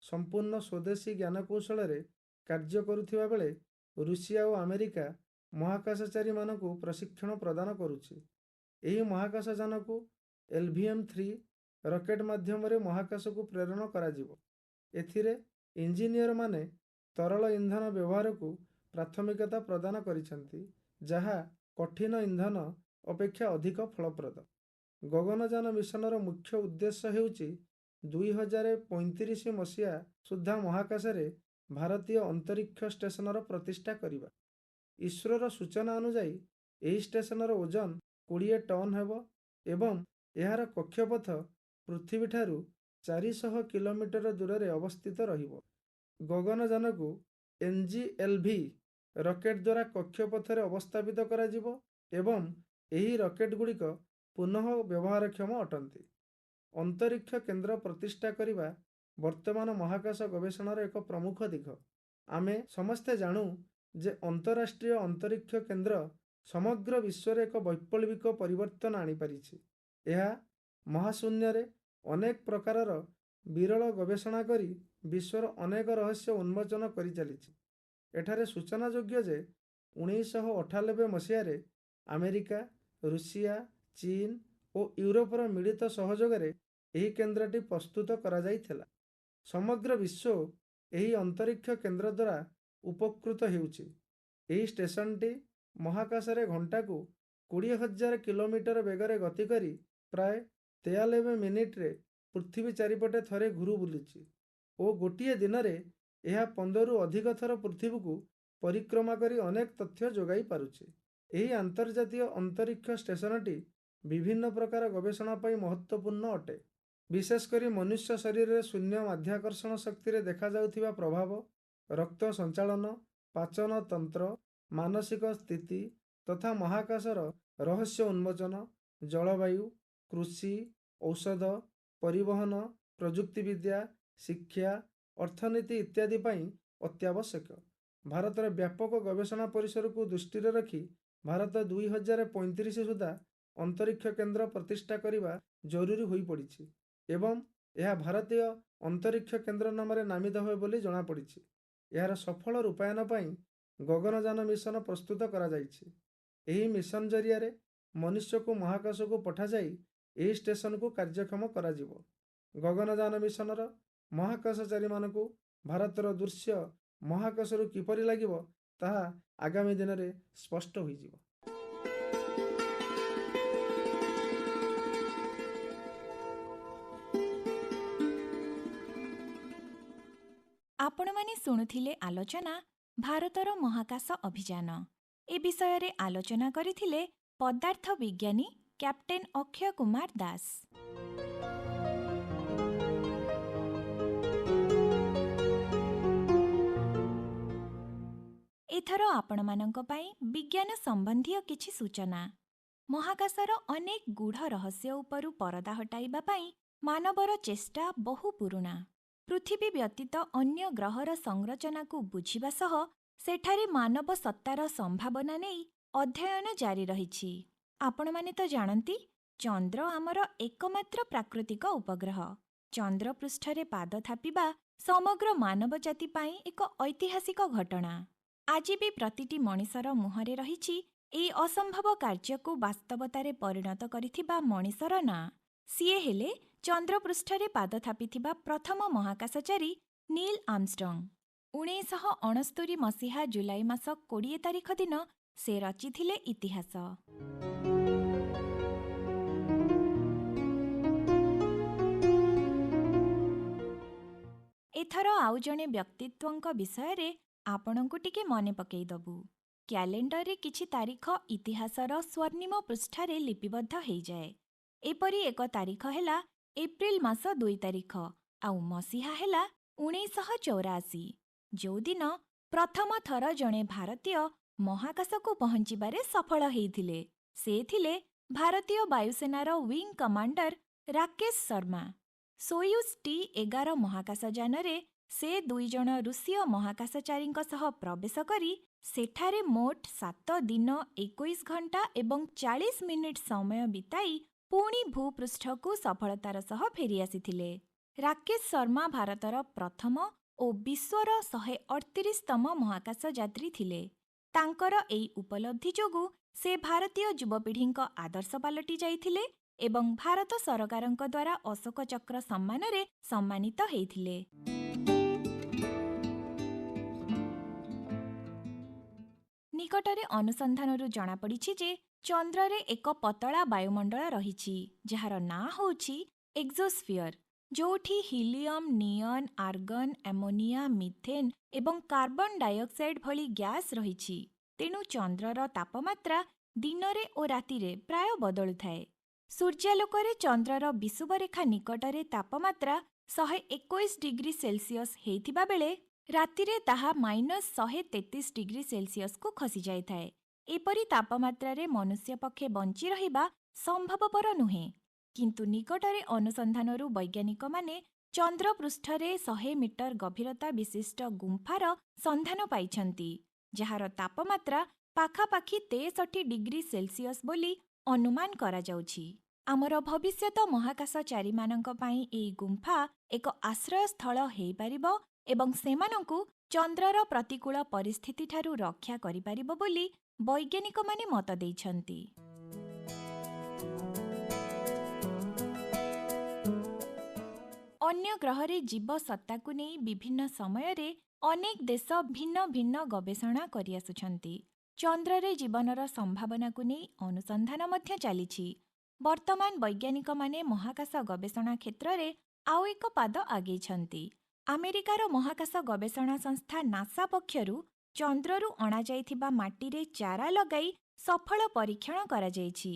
ସମ୍ପୂର୍ଣ୍ଣ ସ୍ୱଦେଶୀ ଜ୍ଞାନକୌଶଳରେ କାର୍ଯ୍ୟ କରୁଥିବା ବେଳେ ରୁଷିଆ ଓ ଆମେରିକା ମହାକାଶଚାରୀମାନଙ୍କୁ ପ୍ରଶିକ୍ଷଣ ପ୍ରଦାନ କରୁଛି। ଏହି ମହାକାଶଯାନକୁ LVM-3 ରକେଟ୍ ମାଧ୍ୟମରେ ମହାକାଶକୁ ପ୍ରେରଣ କରାଯିବ। ଏଥିରେ ଇଞ୍ଜିନିୟରମାନେ ତରଳ ଇନ୍ଧନ ବ୍ୟବହାରକୁ ପ୍ରାଥମିକତା ପ୍ରଦାନ କରିଛନ୍ତି, ଯାହା କଠିନ ଇନ୍ଧନ ଅପେକ୍ଷା ଅଧିକ ଫଳପ୍ରଦ। ଗଗନଯାନ ମିଶନର ମୁଖ୍ୟ ଉଦ୍ଦେଶ୍ୟ ହେଉଛି 2035 ମସିହା ସୁଦ୍ଧା ମହାକାଶରେ ଭାରତୀୟ ଅନ୍ତରୀକ୍ଷ ଷ୍ଟେସନର ପ୍ରତିଷ୍ଠା କରିବା। ଇସ୍ରୋର ସୂଚନା ଅନୁଯାୟୀ ଏହି ଷ୍ଟେସନର ଓଜନ 20 ଟନ୍ ହେବ ଏବଂ ଏହାର କକ୍ଷପଥ ପୃଥିବୀଠାରୁ 400 କିଲୋମିଟର ଦୂରରେ ଅବସ୍ଥିତ ରହିବ। ଗଗନଯାନକୁ NGLV ରକେଟ୍ ଦ୍ୱାରା କକ୍ଷପଥରେ ଅବସ୍ଥାପିତ କରାଯିବ ଏବଂ ଏହି ରକେଟ୍ଗୁଡ଼ିକ ପୁନଃ ବ୍ୟବହାରକ୍ଷମ ଅଟନ୍ତି। ଅନ୍ତରୀକ୍ଷ କେନ୍ଦ୍ର ପ୍ରତିଷ୍ଠା କରିବା ବର୍ତ୍ତମାନ ମହାକାଶ ଗବେଷଣାର ଏକ ପ୍ରମୁଖ ଦିଗ। ଆମେ ସମସ୍ତେ ଜାଣୁ ଯେ ଅନ୍ତରାଷ୍ଟ୍ରୀୟ ଅନ୍ତରୀକ୍ଷ କେନ୍ଦ୍ର ସମଗ୍ର ବିଶ୍ୱରେ ଏକ ବୈପ୍ଳବିକ ପରିବର୍ତ୍ତନ ଆଣିପାରିଛି। ଏହା ମହାଶୂନ୍ୟରେ ଅନେକ ପ୍ରକାରର ବିରଳ ଗବେଷଣା କରି ବିଶ୍ୱର ଅନେକ ରହସ୍ୟ ଉନ୍ମୋଚନ କରିଚାଲିଛି। ଏଠାରେ ସୂଚନାଯୋଗ୍ୟ ଯେ 1998 ମସିହାରେ ଆମେରିକା, ରୁଷିଆ, ଚୀନ ଓ ୟୁରୋପର ମିଳିତ ସହଯୋଗରେ ଏହି କେନ୍ଦ୍ରଟି ପ୍ରସ୍ତୁତ କରାଯାଇଥିଲା। ସମଗ୍ର ବିଶ୍ୱ ଏହି ଅନ୍ତରୀକ୍ଷ କେନ୍ଦ୍ର ଦ୍ୱାରା ଉପକୃତ ହେଉଛି। ଏହି ଷ୍ଟେସନଟି ମହାକାଶରେ ଘଣ୍ଟାକୁ 20,000 କିଲୋମିଟର ବେଗରେ ଗତି କରି ପ୍ରାୟ 93 ମିନିଟରେ ପୃଥିବୀ ଚାରିପଟେ ଥରେ ଘୁରୁ ବୁଲୁଛି ଓ ଗୋଟିଏ ଦିନରେ ଏହା 15ରୁ ଅଧିକ ଥର ପୃଥିବୀକୁ ପରିକ୍ରମା କରି ଅନେକ ତଥ୍ୟ ଯୋଗାଇ ପାରୁଛି। ଏହି ଆନ୍ତର୍ଜାତୀୟ ଅନ୍ତରୀକ୍ଷ ଷ୍ଟେସନଟି ବିଭିନ୍ନ ପ୍ରକାର ଗବେଷଣା ପାଇଁ ମହତ୍ତ୍ୱପୂର୍ଣ୍ଣ ଅଟେ। ବିଶେଷ କରି ମନୁଷ୍ୟ ଶରୀରରେ ଶୂନ୍ୟ ମାଧ୍ୟାକର୍ଷଣ ଶକ୍ତିରେ ଦେଖାଯାଉଥିବା ପ୍ରଭାବ, ରକ୍ତ ସଞ୍ଚାଳନ, ପାଚନ ତନ୍ତ୍ର, ମାନସିକ ସ୍ଥିତି ତଥା ମହାକାଶର ରହସ୍ୟ ଉନ୍ମୋଚନ, ଜଳବାୟୁ, କୃଷି, ଔଷଧ, ପରିବହନ, ପ୍ରଯୁକ୍ତିବିଦ୍ୟା, ଶିକ୍ଷା, ଅର୍ଥନୀତି ଇତ୍ୟାଦି ପାଇଁ ଅତ୍ୟାବଶ୍ୟକ। ଭାରତର ବ୍ୟାପକ ଗବେଷଣା ପରିସରକୁ ଦୃଷ୍ଟିରେ ରଖି ଭାରତ 2035 ସୁଦ୍ଧା ଅନ୍ତରୀକ୍ଷ କେନ୍ଦ୍ର ପ୍ରତିଷ୍ଠା କରିବା ଜରୁରୀ ହୋଇପଡ଼ିଛି ଏବଂ ଏହା ଭାରତୀୟ ଅନ୍ତରୀକ୍ଷ କେନ୍ଦ୍ର ନାମରେ ନାମିତ ହେବ ବୋଲି ଜଣାପଡ଼ିଛି। ଏହାର ସଫଳ ରୂପାୟନ ପାଇଁ ଗଗନଯାନ ମିଶନ ପ୍ରସ୍ତୁତ କରାଯାଇଛି। ଏହି ମିଶନ ଜରିଆରେ ମନୁଷ୍ୟକୁ ମହାକାଶକୁ ପଠାଯାଇ ଏହି ଷ୍ଟେସନକୁ କାର୍ଯ୍ୟକ୍ଷମ କରାଯିବ। ଗଗନଯାନ ମିଶନର ମହାକାଶଚାରୀମାନଙ୍କୁ ଭାରତର ଦୃଶ୍ୟ ମହାକାଶରୁ କିପରି ଲାଗିବ ତାହା ଆଗାମୀ ଦିନରେ ସ୍ପଷ୍ଟ ହୋଇଯିବ। ଆପଣମାନେ ଶୁଣୁଥିଲେ ଆଲୋଚନା ଭାରତର ମହାକାଶ ଅଭିଯାନ। ଏ ବିଷୟରେ ଆଲୋଚନା କରିଥିଲେ ପଦାର୍ଥ ବିଜ୍ଞାନୀ କ୍ୟାପ୍ଟେନ୍ ଅକ୍ଷୟ କୁମାର ଦାସ। ଏଥର ଆପଣମାନଙ୍କ ପାଇଁ ବିଜ୍ଞାନ ସମ୍ବନ୍ଧୀୟ କିଛି ସୂଚନା। ମହାକାଶର ଅନେକ ଗୂଢ଼ ରହସ୍ୟ ଉପରୁ ପରଦା ହଟାଇବା ପାଇଁ ମାନବର ଚେଷ୍ଟା ବହୁ ପୁରୁଣା। ପୃଥିବୀ ବ୍ୟତୀତ ଅନ୍ୟ ଗ୍ରହର ସଂରଚନାକୁ ବୁଝିବା ସହ ସେଠାରେ ମାନବ ସତ୍ତାର ସମ୍ଭାବନା ନେଇ ଅଧ୍ୟୟନ ଜାରି ରହିଛି। ଆପଣମାନେ ତ ଜାଣନ୍ତି, ଚନ୍ଦ୍ର ଆମର ଏକମାତ୍ର ପ୍ରାକୃତିକ ଉପଗ୍ରହ। ଚନ୍ଦ୍ର ପୃଷ୍ଠରେ ପାଦ ଥାପିବା ସମଗ୍ର ମାନବ ଜାତି ପାଇଁ ଏକ ଐତିହାସିକ ଘଟଣା। ଆଜି ବି ପ୍ରତିଟି ମଣିଷର ମୁହଁରେ ରହିଛି ଏହି ଅସମ୍ଭବ କାର୍ଯ୍ୟକୁ ବାସ୍ତବତାରେ ପରିଣତ କରିଥିବା ମଣିଷର ନାଁ। ସିଏ ହେଲେ ଚନ୍ଦ୍ରପୃଷ୍ଠରେ ପାଦ ଥାପିଥିବା ପ୍ରଥମ ମହାକାଶଚାରୀ ନୀଲ୍ ଆର୍ମଷ୍ଟ୍ରଙ୍ଗ। 1969 ମସିହା ଜୁଲାଇ ମାସ 20 ତାରିଖ ଦିନ ସେ ରଚିଥିଲେ ଇତିହାସ। ଏଥର ଆଉ ଜଣେ ବ୍ୟକ୍ତିତ୍ୱଙ୍କ ବିଷୟରେ ଆପଣଙ୍କୁ ଟିକେ ମନେ ପକାଇଦେବୁ। କ୍ୟାଲେଣ୍ଡରରେ କିଛି ତାରିଖ ଇତିହାସର ସ୍ୱର୍ଣ୍ଣିମ ପୃଷ୍ଠାରେ ଲିପିବଦ୍ଧ ହୋଇଯାଏ। ଏପରି ଏକ ତାରିଖ ହେଲା ଏପ୍ରିଲ ମାସ 2 ତାରିଖ ଆଉ ମସିହା ହେଲା 1984, ଯେଉଁଦିନ ପ୍ରଥମ ଥର ଜଣେ ଭାରତୀୟ ମହାକାଶକୁ ପହଞ୍ଚିବାରେ ସଫଳ ହୋଇଥିଲେ। ସେ ଥିଲେ ଭାରତୀୟ ବାୟୁସେନାର wing commander Rakesh Sharma. Soyuz T-11 ମହାକାଶଯାନରେ ସେ 2 ଜଣ ରୁଷୀୟ ମହାକାଶଚାରୀଙ୍କ ସହ ପ୍ରବେଶ କରି ସେଠାରେ ମୋଟ 7 ଦିନ 21 ଘଣ୍ଟା ଏବଂ 40 ମିନିଟ୍ ସମୟ ବିତାଇ ପୁଣି ଭୂପୃଷ୍ଠକୁ ସଫଳତାର ସହ ଫେରିଆସିଥିଲେ। ରାକେଶ ଶର୍ମା ଭାରତର ପ୍ରଥମ ଓ ବିଶ୍ୱର 138ତମ ମହାକାଶ ଯାତ୍ରୀ ଥିଲେ। ତାଙ୍କର ଏହି ଉପଲବ୍ଧି ଯୋଗୁଁ ସେ ଭାରତୀୟ ଯୁବପିଢ଼ିଙ୍କ ଆଦର୍ଶ ପାଲଟି ଯାଇଥିଲେ ଏବଂ ଭାରତ ସରକାରଙ୍କ ଦ୍ୱାରା ଅଶୋକ ଚକ୍ର ସମ୍ମାନରେ ସମ୍ମାନିତ ହୋଇଥିଲେ। ନିକଟରେ ଅନୁସନ୍ଧାନରୁ ଜଣାପଡ଼ିଛି ଯେ ଚନ୍ଦ୍ରରେ ଏକ ପତଳା ବାୟୁମଣ୍ଡଳ ରହିଛି ଯାହାର ନାଁ ହେଉଛି ଏକ୍ସୋସ୍ଫିୟର, ଯେଉଁଠି ହିଲିୟମ୍, ନିଅନ୍, ଆର୍ଗନ୍, ଆମୋନିଆ, ମିଥେନ୍ ଏବଂ କାର୍ବନ ଡାଇଅକ୍ସାଇଡ୍ ଭଳି ଗ୍ୟାସ୍ ରହିଛି। ତେଣୁ ଚନ୍ଦ୍ରର ତାପମାତ୍ରା ଦିନରେ ଓ ରାତିରେ ପ୍ରାୟ ବଦଳୁଥାଏ। ସୂର୍ଯ୍ୟାଲୋକରେ ଚନ୍ଦ୍ରର ବିଷୁବରେଖା ନିକଟରେ ତାପମାତ୍ରା 121 ଡିଗ୍ରୀ ସେଲସିୟସ୍ ହୋଇଥିବା ବେଳେ ରାତିରେ ତାହା -133 ଡିଗ୍ରୀ ସେଲସିୟସ୍କୁ ଖସିଯାଇଥାଏ। ଏପରି ତାପମାତ୍ରାରେ ମନୁଷ୍ୟ ପକ୍ଷେ ବଞ୍ଚି ରହିବା ସମ୍ଭବପର ନୁହେଁ। କିନ୍ତୁ ନିକଟରେ ଅନୁସନ୍ଧାନରୁ ବୈଜ୍ଞାନିକମାନେ ଚନ୍ଦ୍ରପୃଷ୍ଠରେ 100 ମିଟର ଗଭୀରତା ବିଶିଷ୍ଟ ଗୁମ୍ଫାର ସନ୍ଧାନ ପାଇଛନ୍ତି, ଯାହାର ତାପମାତ୍ରା ପାଖାପାଖି 63 ଡିଗ୍ରୀ ସେଲସିୟସ୍ ବୋଲି ଅନୁମାନ କରାଯାଉଛି। ଆମର ଭବିଷ୍ୟତ ମହାକାଶଚାରୀମାନଙ୍କ ପାଇଁ ଏହି ଗୁମ୍ଫା ଏକ ଆଶ୍ରୟସ୍ଥଳ ହୋଇପାରିବ ଏବଂ ସେମାନଙ୍କୁ ଚନ୍ଦ୍ରର ପ୍ରତିକୂଳ ପରିସ୍ଥିତିଠାରୁ ରକ୍ଷା କରିପାରିବ ବୋଲି ବୈଜ୍ଞାନିକମାନେ ମତ ଦେଇଛନ୍ତି। ଅନ୍ୟ ଗ୍ରହରେ ଜୀବସତ୍ତାକୁ ନେଇ ବିଭିନ୍ନ ସମୟରେ ଅନେକ ଦେଶ ଭିନ୍ନ ଭିନ୍ନ ଗବେଷଣା କରିଆସୁଛନ୍ତି। ଚନ୍ଦ୍ରରେ ଜୀବନର ସମ୍ଭାବନାକୁ ନେଇ ଅନୁସନ୍ଧାନ ମଧ୍ୟ ଚାଲିଛି। ବର୍ତ୍ତମାନ ବୈଜ୍ଞାନିକମାନେ ମହାକାଶ ଗବେଷଣା କ୍ଷେତ୍ରରେ ଆଉ ଏକ ପାଦ ଆଗେଇଛନ୍ତି। ଆମେରିକାର ମହାକାଶ ଗବେଷଣା ସଂସ୍ଥା ନାସା ପକ୍ଷରୁ ଚନ୍ଦ୍ରରୁ ଅଣାଯାଇଥିବା ମାଟିରେ ଚାରା ଲଗାଇ ସଫଳ ପରୀକ୍ଷଣ କରାଯାଇଛି।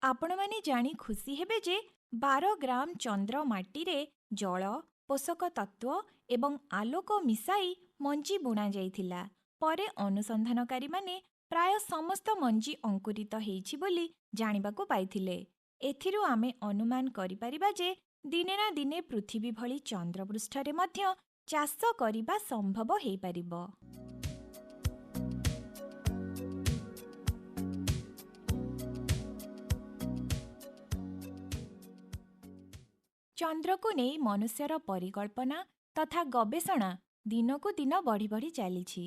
ଆପଣମାନେ ଜାଣି ଖୁସି ହେବେ ଯେ 12 ଗ୍ରାମ ଚନ୍ଦ୍ର ମାଟିରେ ଜଳ, ପୋଷକ ତତ୍ତ୍ୱ ଏବଂ ଆଲୋକ ମିଶାଇ ମଞ୍ଜି ବୁଣାଯାଇଥିଲା। ପରେ ଅନୁସନ୍ଧାନକାରୀମାନେ ପ୍ରାୟ ସମସ୍ତ ମଞ୍ଜି ଅଙ୍କୁରିତ ହେଇଛି ବୋଲି ଜାଣିବାକୁ ପାଇଥିଲେ। ଏଥିରୁ ଆମେ ଅନୁମାନ କରିପାରିବା ଯେ ଦିନେ ନା ଦିନେ ପୃଥିବୀ ଭଳି ଚନ୍ଦ୍ରପୃଷ୍ଠରେ ମଧ୍ୟ ଚାଷ କରିବା ସମ୍ଭବ ହେଇପାରିବ। ଚନ୍ଦ୍ରକୁ ନେଇ ମନୁଷ୍ୟର ପରିକଳ୍ପନା ତଥା ଗବେଷଣା ଦିନକୁ ଦିନ ବଢ଼ି ବଢ଼ି ଚାଲିଛି।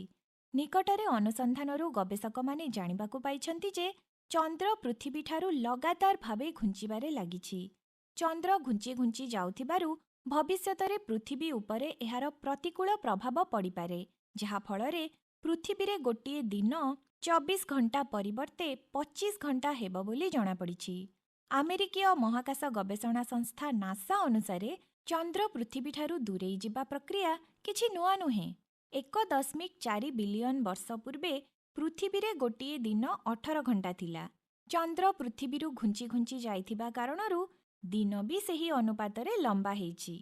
ନିକଟରେ ଅନୁସନ୍ଧାନରୁ ଗବେଷକମାନେ ଜାଣିବାକୁ ପାଇଛନ୍ତି ଯେ ଚନ୍ଦ୍ର ପୃଥିବୀଠାରୁ ଲଗାତାର ଭାବେ ଘୁଞ୍ଚିବାରେ ଲାଗିଛି। ଚନ୍ଦ୍ର ଘୁଞ୍ଚି ଘୁଞ୍ଚି ଯାଉଥିବାରୁ ଭବିଷ୍ୟତରେ ପୃଥିବୀ ଉପରେ ଏହାର ପ୍ରତିକୂଳ ପ୍ରଭାବ ପଡ଼ିପାରେ, ଯାହାଫଳରେ ପୃଥିବୀରେ ଗୋଟିଏ ଦିନ 24 ଘଣ୍ଟା ପରିବର୍ତ୍ତେ 25 ଘଣ୍ଟା ହେବ ବୋଲି ଜଣାପଡ଼ିଛି। ଆମେରିକୀୟ ମହାକାଶ ଗବେଷଣା ସଂସ୍ଥା ନାସା ଅନୁସାରେ ଚନ୍ଦ୍ର ପୃଥିବୀଠାରୁ ଦୂରେଇ ଯିବା ପ୍ରକ୍ରିୟା କିଛି ନୂଆ ନୁହେଁ। 1.4 ବିଲିୟନ ବର୍ଷ ପୂର୍ବେ ପୃଥିବୀରେ ଗୋଟିଏ ଦିନ 18 ଘଣ୍ଟା ଥିଲା। ଚନ୍ଦ୍ର ପୃଥିବୀରୁ ଘୁଞ୍ଚି ଘୁଞ୍ଚି ଯାଇଥିବା କାରଣରୁ ଦିନ ବି ସେହି ଅନୁପାତରେ ଲମ୍ବା ହେଇଛି।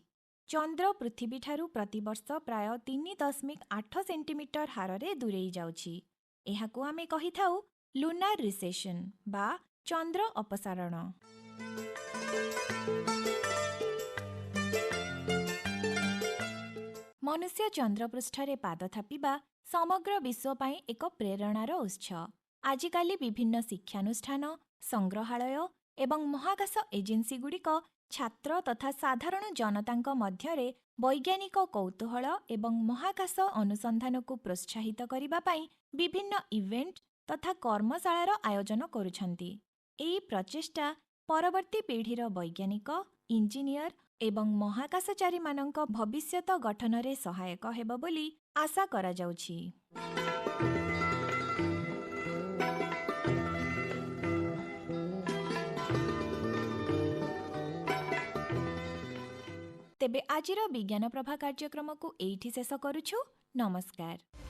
ଚନ୍ଦ୍ର ପୃଥିବୀଠାରୁ ପ୍ରତିବର୍ଷ ପ୍ରାୟ 3.8 ସେଣ୍ଟିମିଟର ହାରରେ ଦୂରେଇ ଯାଉଛି। ଏହାକୁ ଆମେ କହିଥାଉ ଲୁନାର ରିସେସନ୍ ବା ଚନ୍ଦ୍ର ଅପସାରଣ। ମନୁଷ୍ୟ ଚନ୍ଦ୍ରପୃଷ୍ଠରେ ପାଦ ଥାପିବା ସମଗ୍ର ବିଶ୍ୱ ପାଇଁ ଏକ ପ୍ରେରଣାର ଉତ୍ସ। ଆଜିକାଲି ବିଭିନ୍ନ ଶିକ୍ଷାନୁଷ୍ଠାନ, ସଂଗ୍ରହାଳୟ ଏବଂ ମହାକାଶ ଏଜେନ୍ସିଗୁଡ଼ିକ ଛାତ୍ର ତଥା ସାଧାରଣ ଜନତାଙ୍କ ମଧ୍ୟରେ ବୈଜ୍ଞାନିକ କୌତୂହଳ ଏବଂ ମହାକାଶ ଅନୁସନ୍ଧାନକୁ ପ୍ରୋତ୍ସାହିତ କରିବା ପାଇଁ ବିଭିନ୍ନ ଇଭେଣ୍ଟ ତଥା କର୍ମଶାଳାର ଆୟୋଜନ କରୁଛନ୍ତି। ଏହି ପ୍ରଚେଷ୍ଟା ପରବର୍ତ୍ତୀ ପିଢ଼ିର ବୈଜ୍ଞାନିକ, ଇଞ୍ଜିନିୟର ଏବଂ ମହାକାଶଚାରୀମାନଙ୍କ ଭବିଷ୍ୟତ ଗଠନରେ ସହାୟକ ହେବ ବୋଲି ଆଶା କରାଯାଉଛି। ତେବେ ଆଜିର ବିଜ୍ଞାନ ପ୍ରଭା କାର୍ଯ୍ୟକ୍ରମକୁ ଏଇଠି ଶେଷ କରୁଛୁ। ନମସ୍କାର।